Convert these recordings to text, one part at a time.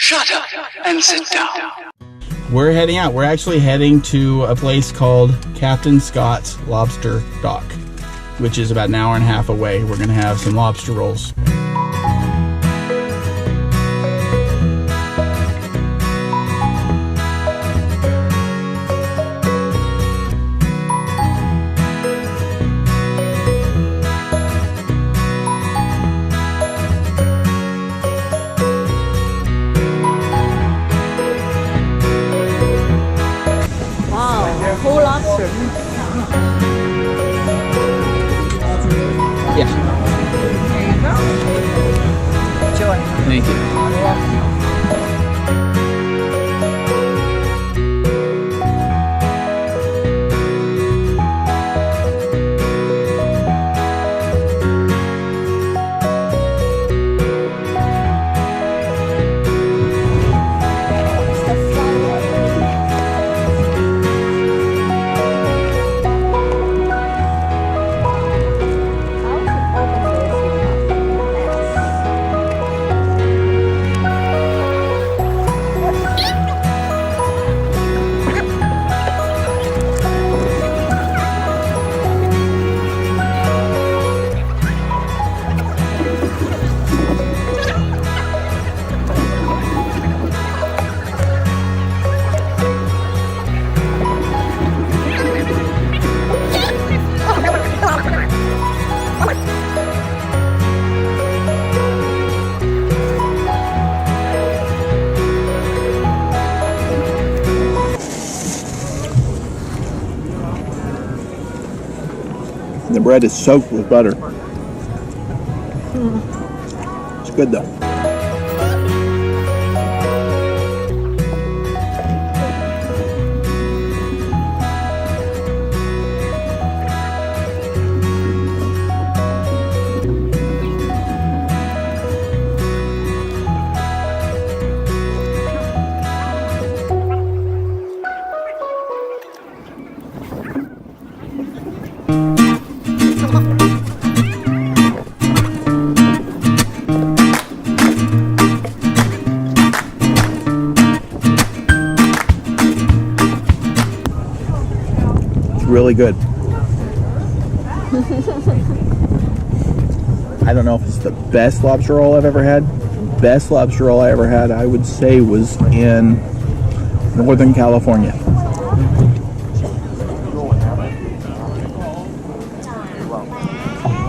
Shut up and sit down. We're heading out. We're actually heading to a place called Captain Scott's Lobster Dock, which is about an hour and a half away. We're gonna have some lobster rolls. Whole lobster. Yeah. There you go. Enjoy. Thank you. The bread is soaked with butter. It's good though. Really good. I don't know if it's the best lobster roll I've ever had. Best lobster roll I ever had, I would say, was in Northern California.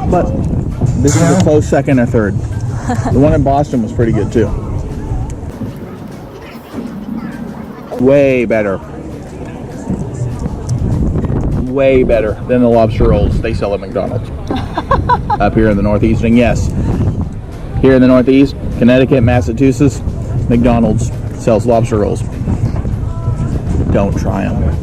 But this is a close second or third. The one in Boston was pretty good too. Way better. Way better than the lobster rolls they sell at McDonald's up here in the Northeast. And yes, here in the Northeast, Connecticut, Massachusetts, McDonald's sells lobster rolls. Don't try them.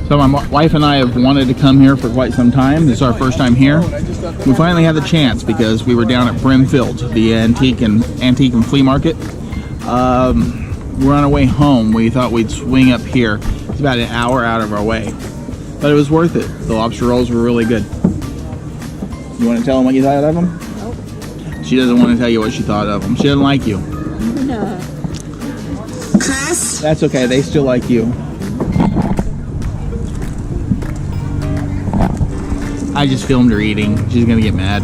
So my wife and I have wanted to come here for quite some time. This is our first time here. We finally had the chance because we were down at Brimfield, the antique and flea market. We're on our way home. We thought we'd swing up here. It's about an hour out of our way, but it was worth it. The lobster rolls were really good. You want to tell them what you thought of them? Nope. She doesn't want to tell you what she thought of them. She doesn't like you. No. Chris? That's okay. They still like you. I just filmed her eating. She's gonna get mad.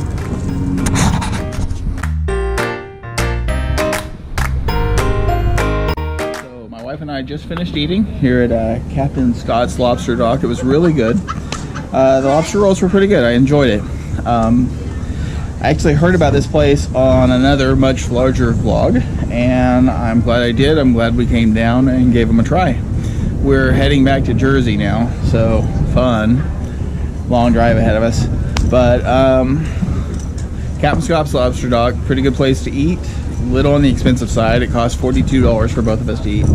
So my wife and I just finished eating here at Captain Scott's Lobster Dock. It was really good. The lobster rolls were pretty good. I enjoyed it. I actually heard about this place on another much larger vlog, and I'm glad I did. I'm glad we came down and gave them a try. We're heading back to Jersey now, so fun. Long drive ahead of us, but Captain Scott's Lobster Dock, pretty good place to eat. Little on the expensive side. It cost $42 for both of us to eat.